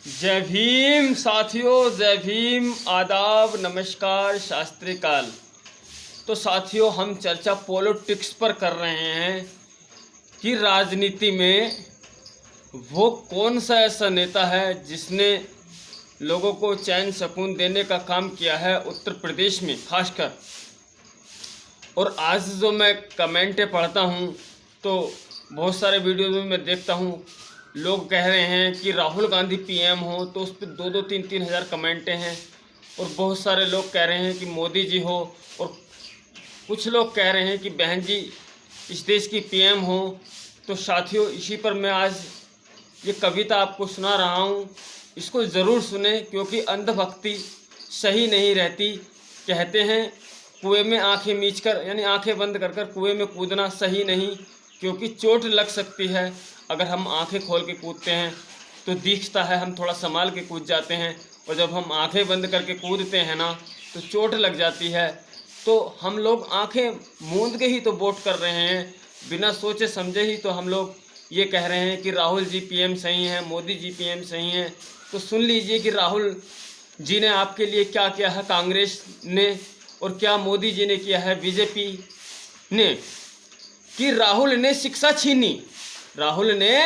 जय भीम साथियों, जय भीम, आदाब, नमस्कार, शास्त्री काल। तो साथियों, हम चर्चा पॉलिटिक्स पर कर रहे हैं कि राजनीति में वो कौन सा ऐसा नेता है जिसने लोगों को चैन सुकून देने का काम किया है उत्तर प्रदेश में खासकर। और आज जो मैं कमेंटें पढ़ता हूँ तो बहुत सारे वीडियो में मैं देखता हूँ, लोग कह रहे हैं कि राहुल गांधी पीएम हो, तो उस पर 2-3 हज़ार कमेंटें हैं। और बहुत सारे लोग कह रहे हैं कि मोदी जी हो, और कुछ लोग कह रहे हैं कि बहन जी इस देश की पीएम हो। तो साथियों, इसी पर मैं आज ये कविता आपको सुना रहा हूँ, इसको ज़रूर सुने क्योंकि अंधभक्ति सही नहीं रहती। कहते हैं कुएं में आंखें मीचकर यानी आंखें बंद कर कुएं में कूदना सही नहीं, क्योंकि चोट लग सकती है। अगर हम आंखें खोल के कूदते हैं तो दिखता है, हम थोड़ा संभाल के कूद जाते हैं, और जब हम आंखें बंद करके कूदते हैं ना तो चोट लग जाती है। तो हम लोग आंखें मूंद के ही तो वोट कर रहे हैं, बिना सोचे समझे ही तो हम लोग ये कह रहे हैं कि राहुल जी पीएम सही हैं, मोदी जी पीएम सही हैं। तो सुन लीजिए कि राहुल जी ने आपके लिए क्या किया है कांग्रेस ने, और क्या मोदी जी ने किया है बीजेपी ने। कि राहुल ने शिक्षा छीनी, राहुल ने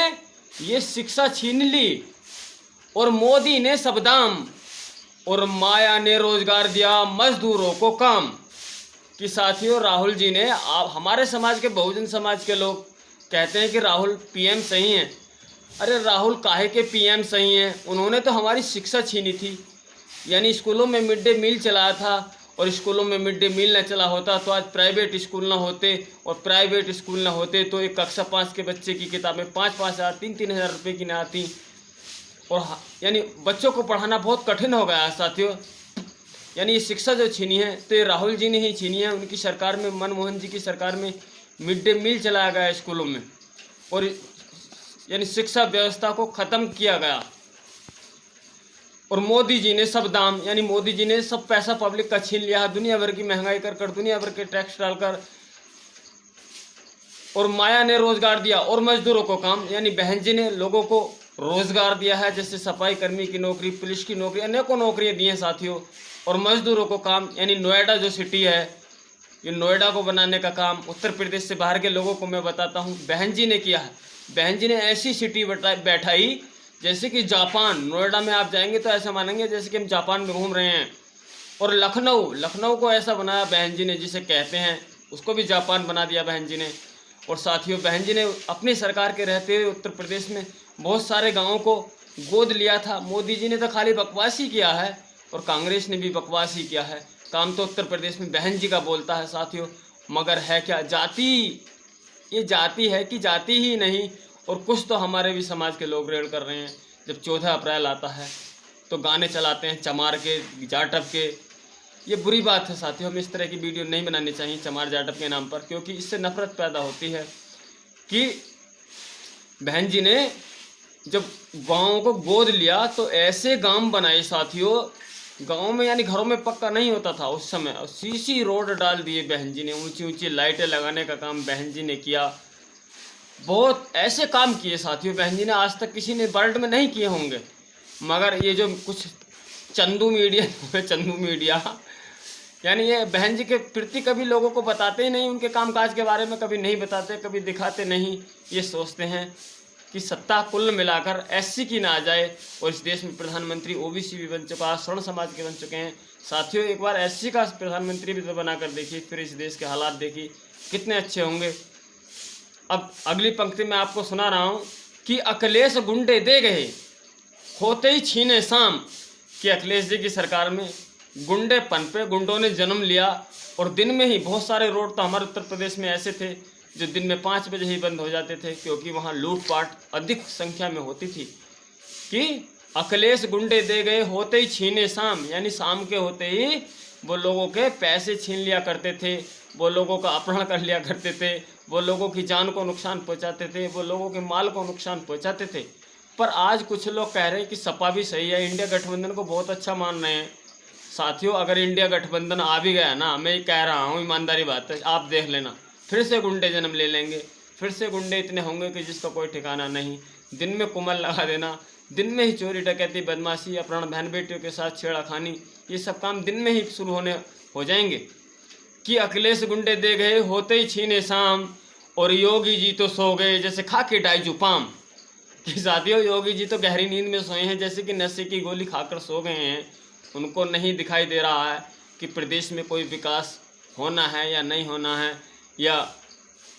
ये शिक्षा छीन ली, और मोदी ने सबदाम, और माया ने रोजगार दिया मजदूरों को काम। कि साथियों, राहुल जी ने, आप हमारे समाज के बहुजन समाज के लोग कहते हैं कि राहुल पीएम सही हैं। अरे राहुल काहे के पीएम सही हैं? उन्होंने तो हमारी शिक्षा छीनी थी। यानी स्कूलों में मिड डे मील चलाया था, और स्कूलों में मिड डे मील न चला होता तो आज प्राइवेट स्कूल ना होते, और प्राइवेट स्कूल ना होते तो एक कक्षा 5 के बच्चे की किताबें 5-5 हज़ार 3-3 हज़ार रुपये की ना आती। और यानी बच्चों को पढ़ाना बहुत कठिन हो गया है साथियों। यानी ये शिक्षा जो छीनी है तो ये राहुल जी ने ही छीनी है। उनकी सरकार में, मनमोहन जी की सरकार में मिड डे मील चलाया गया स्कूलों में, और यानी शिक्षा व्यवस्था को ख़त्म किया गया। और मोदी जी ने सब दाम, यानी मोदी जी ने सब पैसा पब्लिक का छीन लिया, दुनिया भर की महंगाई कर दुनिया भर के टैक्स डालकर। और माया ने रोजगार दिया और मजदूरों को काम, यानी बहन जी ने लोगों को रोजगार दिया है, जैसे सफाई कर्मी की नौकरी, पुलिस की नौकरी, अनेकों नौकरियां दी हैं साथियों। और मजदूरों को काम, यानी नोएडा जो सिटी है, ये नोएडा को बनाने का काम उत्तर प्रदेश से बाहर के लोगों को मैं बताता हूँ बहन जी ने किया है। बहन जी ने ऐसी सिटी बैठाई जैसे कि जापान। नोएडा में आप जाएंगे तो ऐसा मानेंगे जैसे कि हम जापान में घूम रहे हैं। और लखनऊ को ऐसा बनाया बहन जी ने, जिसे कहते हैं उसको भी जापान बना दिया बहन जी ने। और साथियों, बहन जी ने अपनी सरकार के रहते हुए उत्तर प्रदेश में बहुत सारे गाँवों को गोद लिया था। मोदी जी ने तो खाली बकवास ही किया है, और कांग्रेस ने भी बकवास ही किया है। काम तो उत्तर प्रदेश में बहन जी का बोलता है साथियों। मगर है क्या जाति? ये जाति है कि जाति ही नहीं। और कुछ तो हमारे भी समाज के लोग रेड कर रहे हैं। जब 14 अप्रैल आता है तो गाने चलाते हैं चमार के, जाटव के। ये बुरी बात है साथियों, हमें इस तरह की वीडियो नहीं बनानी चाहिए चमार जाटव के नाम पर, क्योंकि इससे नफरत पैदा होती है। कि बहन जी ने जब गाँव को गोद लिया तो ऐसे गांव बनाए साथियों, गाँव में यानी घरों में पक्का नहीं होता था उस समय, और सीसी रोड डाल दिए बहन जी ने, ऊंची ऊंची लाइटें लगाने का काम बहन जी ने किया। बहुत ऐसे काम किए साथियों बहन जी ने, आज तक किसी ने वर्ल्ड में नहीं किए होंगे। मगर ये जो कुछ चंदू मीडिया यानी ये बहन जी के प्रति कभी लोगों को बताते ही नहीं, उनके कामकाज के बारे में कभी नहीं बताते, कभी दिखाते नहीं। ये सोचते हैं कि सत्ता कुल मिलाकर एससी की ना आ जाए, और इस देश में प्रधानमंत्री ओबीसी भी बन चुका, स्वर्ण समाज के बन चुके हैं साथियों। एक बार एससी का प्रधानमंत्री भी तो बनाकर देखिए, फिर इस देश के हालात देखिए कितने अच्छे होंगे। अब अगली पंक्ति में आपको सुना रहा हूँ कि अखिलेश गुंडे दे गए होते ही छीने शाम। कि अखिलेश जी की सरकार में गुंडेपन पे गुंडों ने जन्म लिया, और दिन में ही बहुत सारे रोड तो हमारे उत्तर प्रदेश में ऐसे थे जो दिन में 5 बजे ही बंद हो जाते थे, क्योंकि वहाँ लूटपाट अधिक संख्या में होती थी। कि अखिलेश गुंडे दे गए होते ही छीने शाम, यानी शाम के होते ही वो लोगों के पैसे छीन लिया करते थे, वो लोगों का अपहरण कर लिया करते थे, वो लोगों की जान को नुकसान पहुंचाते थे, वो लोगों के माल को नुकसान पहुंचाते थे। पर आज कुछ लोग कह रहे हैं कि सपा भी सही है, इंडिया गठबंधन को बहुत अच्छा मान रहे हैं साथियों। अगर इंडिया गठबंधन आ भी गया ना, मैं ये कह रहा हूँ, ईमानदारी बात है, आप देख लेना, फिर से गुंडे जन्म ले लेंगे, फिर से गुंडे इतने होंगे कि जिसका कोई ठिकाना नहीं। दिन में कुमल लगा देना, दिन में ही चोरी डकैती बदमाशी अपहरण बहन बेटियों के साथ छेड़खानी ये सब काम दिन में ही शुरू हो जाएंगे कि अखिलेश गुंडे दे गए होते ही छीने शाम और योगी जी तो सो गए जैसे खा के डाई जुपाम। कि साथियों योगी जी तो गहरी नींद में सोए हैं जैसे कि नशे की गोली खाकर सो गए हैं। उनको नहीं दिखाई दे रहा है कि प्रदेश में कोई विकास होना है या नहीं होना है, या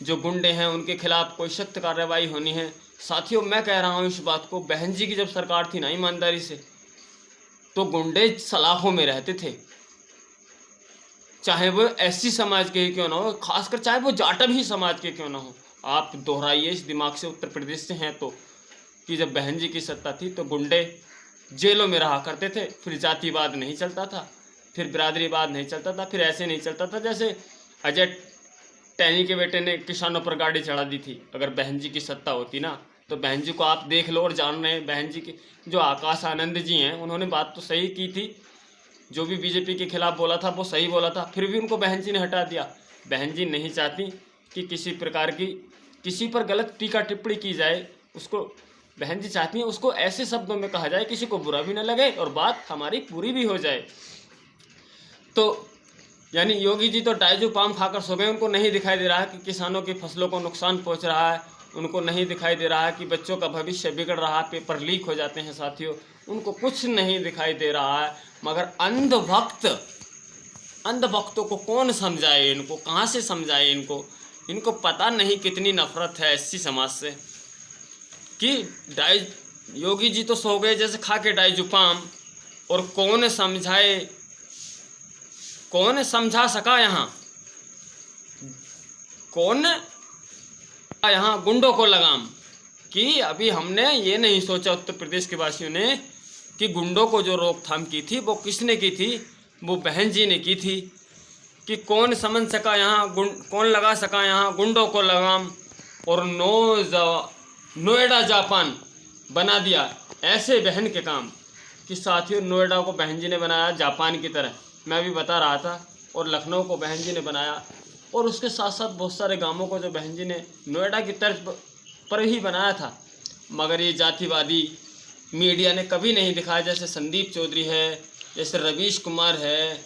जो गुंडे हैं उनके खिलाफ कोई सख्त कार्रवाई होनी है। साथियों मैं कह रहा हूँ इस बात को, बहन जी की जब सरकार थी ना ईमानदारी से, तो गुंडे सलाखों में रहते थे, चाहे वो एससी समाज के ही क्यों ना हो, खासकर चाहे वो जाटव ही समाज के क्यों ना हो। आप दोहराइए इस दिमाग से, उत्तर प्रदेश से हैं तो, कि जब बहन जी की सत्ता थी तो गुंडे जेलों में रहा करते थे, फिर जातिवाद नहीं चलता था, फिर बिरादरीवाद नहीं चलता था, फिर ऐसे नहीं चलता था जैसे अजय टैनी के बेटे ने किसानों पर गाड़ी चढ़ा दी थी। अगर बहन जी की सत्ता होती ना तो बहन जी को आप देख लो और जान रहे हैं, बहन जी की जो आकाश आनंद जी हैं उन्होंने बात तो सही की थी, जो भी बीजेपी के खिलाफ बोला था वो सही बोला था, फिर भी उनको बहन जी ने हटा दिया। बहन जी नहीं चाहती कि किसी प्रकार की किसी पर गलत टीका टिप्पणी की जाए, उसको बहन जी चाहती हैं उसको ऐसे शब्दों में कहा जाए किसी को बुरा भी ना लगे और बात हमारी पूरी भी हो जाए। तो यानी योगी जी तो डाइजू पाम खाकर सो गए, उनको नहीं दिखाई दे रहा है कि किसानों की फसलों को नुकसान पहुंच रहा है, उनको नहीं दिखाई दे रहा है कि बच्चों का भविष्य बिगड़ रहा है, पेपर लीक हो जाते हैं। साथियों उनको कुछ नहीं दिखाई दे रहा है, मगर अंधभक्तों को कौन समझाए, इनको कहाँ से समझाए, इनको पता नहीं कितनी नफरत है एससी समाज से कि योगी जी तो सो गए जैसे खा के डाई जुपाम। और कौन समझाए, कौन समझा सका कौन यहाँ गुंडों को लगाम। कि अभी हमने ये नहीं सोचा उत्तर प्रदेश के वासियों ने कि गुंडों को जो रोकथाम की थी वो किसने की थी, वो बहन जी ने की थी। कि कौन समझ सका कौन लगा सका यहाँ गुंडों को लगाम, और नोएडा जापान बना दिया ऐसे बहन के काम। कि साथियों नोएडा को बहन जी ने बनाया जापान की तरह, मैं भी बता रहा था, और लखनऊ को बहन जी ने बनाया, और उसके साथ साथ बहुत सारे गांवों को जो बहन जी ने नोएडा की तर्ज पर ही बनाया था। मगर ये जातिवादी मीडिया ने कभी नहीं दिखाया, जैसे संदीप चौधरी है, जैसे रवीश कुमार है,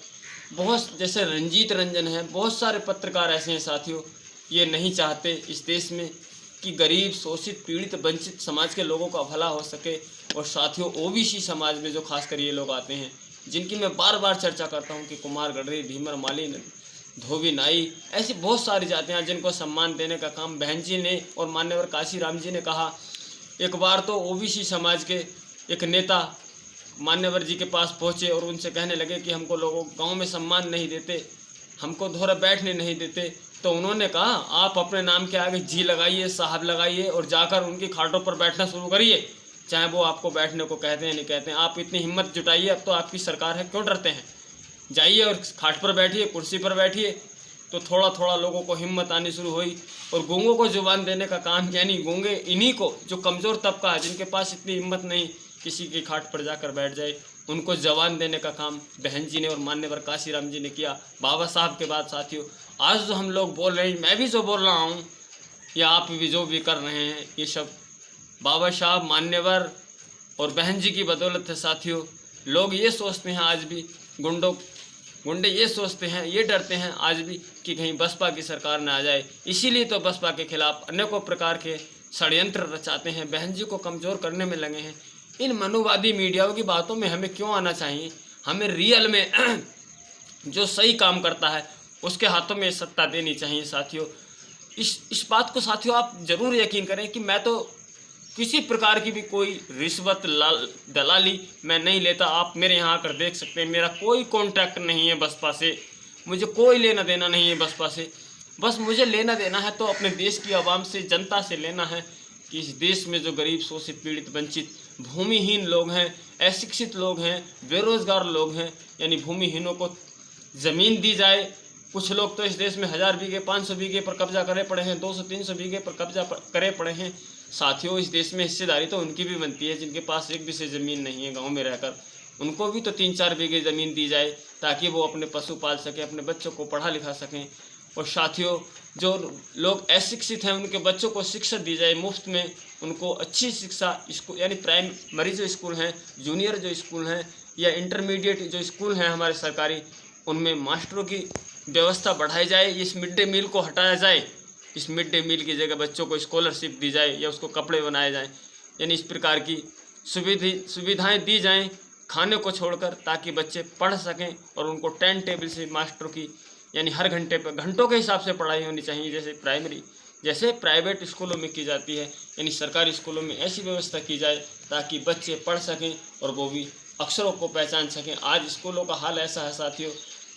बहुत जैसे रंजीत रंजन है, बहुत सारे पत्रकार ऐसे हैं साथियों। ये नहीं चाहते इस देश में कि गरीब शोषित पीड़ित वंचित समाज के लोगों का भला हो सके। और साथियों ओबीसी समाज में जो खासकर ये लोग आते हैं, जिनकी मैं बार बार चर्चा करता हूं कि कुमार गडरी, भीमर माली, धोबी नाई, ऐसी बहुत सारी जातियां जिनको सम्मान देने का काम बहन जी ने और मान्यवर काशीराम जी ने कहा। एक बार तो ओबीसी समाज के एक नेता मान्यवर जी के पास पहुंचे और उनसे कहने लगे कि हमको लोगों गांव में सम्मान नहीं देते, हमको धोरे बैठने नहीं देते। तो उन्होंने कहा आप अपने नाम के आगे जी लगाइए, साहब लगाइए, और जाकर उनकी खाटों पर बैठना शुरू करिए, चाहे वो आपको बैठने को कहते हैं नहीं कहते हैं। आप इतनी हिम्मत जुटाइए, अब तो आपकी सरकार है, क्यों डरते हैं, जाइए और खाट पर बैठिए, कुर्सी पर बैठिए। तो थोड़ा थोड़ा लोगों को हिम्मत आनी शुरू हुई, और गूंगों को जुबान देने का काम, यानी गूंगे इन्हीं को जो कमज़ोर तबका है, जिनके पास इतनी हिम्मत नहीं किसी की खाट पर जाकर बैठ जाए, उनको जवान देने का काम बहन जी ने और मान्यवर काशीराम जी ने किया। बाबा साहब के बाद साथियों आज जो हम लोग बोल रहे हैं, मैं भी जो बोल रहा हूँ या आप भी जो भी कर रहे हैं, ये सब बाबा साहब, मान्यवर और बहन जी की बदौलत है साथियों। लोग ये सोचते हैं आज भी, गुंडे ये सोचते हैं, ये डरते हैं आज भी कि कहीं बसपा की सरकार न आ जाए। इसीलिए तो बसपा के खिलाफ अनेकों प्रकार के षड्यंत्र रचाते हैं, बहन जी को कमज़ोर करने में लगे हैं। इन मनुवादी मीडियाओं की बातों में हमें क्यों आना चाहिए? हमें रियल में जो सही काम करता है उसके हाथों में सत्ता देनी चाहिए साथियों। इस बात को साथियों आप ज़रूर यकीन करें कि मैं तो किसी प्रकार की भी कोई रिश्वत दलाली मैं नहीं लेता। आप मेरे यहाँ आकर देख सकते हैं, मेरा कोई कॉन्ट्रैक्ट नहीं है बसपा से, मुझे कोई लेना देना नहीं है बसपा से। बस मुझे लेना देना है तो अपने देश की आवाम से, जनता से लेना है कि इस देश में जो गरीब शोषित पीड़ित वंचित भूमिहीन लोग हैं, अशिक्षित लोग हैं, बेरोजगार लोग हैं, यानी भूमिहीनों को ज़मीन दी जाए। कुछ लोग तो इस देश में 1000 बीघे 500 बीघे पर कब्जा करे पड़े हैं, 200-300 बीघे पर कब्जा करे पड़े हैं। साथियों इस देश में हिस्सेदारी तो उनकी भी बनती है जिनके पास एक भी से ज़मीन नहीं है गांव में रहकर, उनको भी तो 3-4 बीघे ज़मीन दी जाए ताकि वो अपने पशु पाल सकें, अपने बच्चों को पढ़ा लिखा सकें। और साथियों जो लोग अशिक्षित हैं उनके बच्चों को शिक्षा दी जाए मुफ्त में, उनको अच्छी शिक्षा स्कूल यानी प्राइमरी जो स्कूल हैं, जूनियर जो स्कूल हैं या इंटरमीडिएट जो स्कूल हैं हमारे सरकारी, उनमें मास्टरों की व्यवस्था बढ़ाई जाए। इस मिड डे मील को हटाया जाए, इस मिड डे मील की जगह बच्चों को स्कॉलरशिप दी जाए या उसको कपड़े बनाए जाएँ, यानी इस प्रकार की सुविधाएं दी जाएं खाने को छोड़कर, ताकि बच्चे पढ़ सकें और उनको टाइम टेबल से मास्टरों की यानी हर घंटे पर घंटों के हिसाब से पढ़ाई होनी चाहिए, जैसे प्राइवेट स्कूलों में की जाती है, यानी सरकारी स्कूलों में ऐसी व्यवस्था की जाए ताकि बच्चे पढ़ सकें और वो भी अक्षरों को पहचान सकें। आज स्कूलों का हाल ऐसा है साथियों,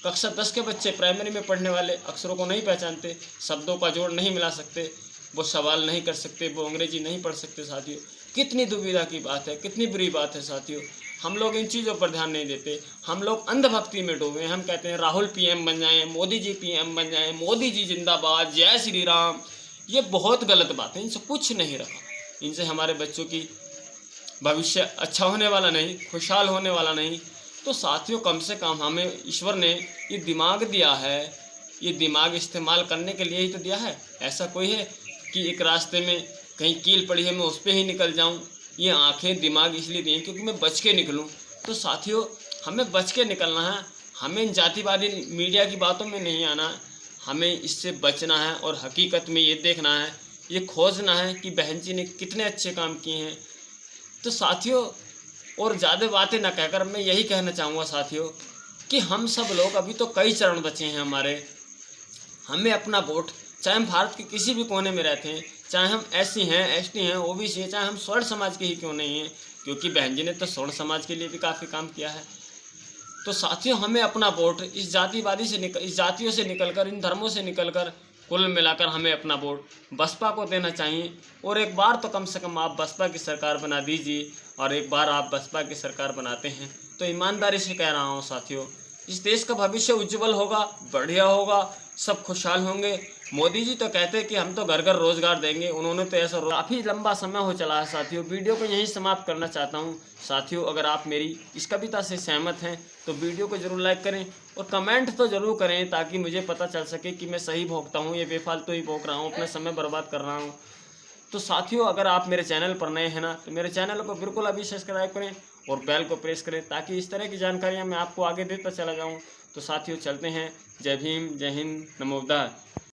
कक्षा 10 के बच्चे प्राइमरी में पढ़ने वाले अक्षरों को नहीं पहचानते, शब्दों का जोड़ नहीं मिला सकते, वो सवाल नहीं कर सकते, वो अंग्रेजी नहीं पढ़ सकते। साथियों कितनी दुविधा की बात है, कितनी बुरी बात है साथियों। हम लोग इन चीज़ों पर ध्यान नहीं देते, हम लोग अंधभक्ति में डूबे। हम कहते हैं राहुल पीएम बन जाएं, मोदी जी पीएम बन जाएं, मोदी जी जिंदाबाद, जय श्री राम। ये बहुत गलत बात है, इनसे कुछ नहीं रखा, इनसे हमारे बच्चों की भविष्य अच्छा होने वाला नहीं, खुशहाल होने वाला नहीं। तो साथियों कम से कम हमें ईश्वर ने ये दिमाग दिया है, ये दिमाग इस्तेमाल करने के लिए ही तो दिया है। ऐसा कोई है कि एक रास्ते में कहीं कील पड़ी है मैं उस पर ही निकल जाऊं। ये आंखें दिमाग इसलिए दी हैं क्योंकि मैं बच के निकलूं। तो साथियों हमें बच के निकलना है, हमें इन जातिवादी मीडिया की बातों में नहीं आना है, हमें इससे बचना है और हकीकत में ये देखना है, ये खोजना है कि बहन जी ने कितने अच्छे काम किए हैं। तो साथियों और ज़्यादा बातें ना कहकर मैं यही कहना चाहूँगा साथियों कि हम सब लोग अभी तो कई चरण बचे हैं हमारे, हमें अपना वोट, चाहे हम भारत के किसी भी कोने में रहते हैं, चाहे हम SC हैं, ST हैं, OBC हैं, चाहे हम स्वर्ण समाज के ही क्यों नहीं हैं, क्योंकि बहन जी ने तो स्वर्ण समाज के लिए भी काफ़ी काम किया है। तो साथियों हमें अपना वोट इस जातिवादी से इस जातियों से निकलकर, इन धर्मों से निकलकर, कुल मिलाकर हमें अपना वोट बसपा को देना चाहिए। और एक बार तो कम से कम आप बसपा की सरकार बना दीजिए, और एक बार आप बसपा की सरकार बनाते हैं तो ईमानदारी से कह रहा हूँ साथियों, इस देश का भविष्य उज्जवल होगा, बढ़िया होगा, सब खुशहाल होंगे। मोदी जी तो कहते हैं कि हम तो घर घर रोजगार देंगे, उन्होंने तो ऐसा काफ़ी लंबा समय हो चला है साथियों। वीडियो को यहीं समाप्त करना चाहता हूं साथियों। अगर आप मेरी इस कविता से सहमत हैं तो वीडियो को जरूर लाइक करें और कमेंट तो ज़रूर करें, ताकि मुझे पता चल सके कि मैं सही भोगता हूँ या बेफालतू ही भोग रहा हूँ, अपना समय बर्बाद कर रहा हूँ। तो साथियों अगर आप मेरे चैनल पर नए हैं ना, तो मेरे चैनल को बिल्कुल अभी सब्सक्राइब करें और बेल को प्रेस करें, ताकि इस तरह की जानकारियाँ मैं आपको आगे देता चला जाऊँ। तो साथियों चलते हैं, जय भीम, जय हिंद, नमो बुद्धाय।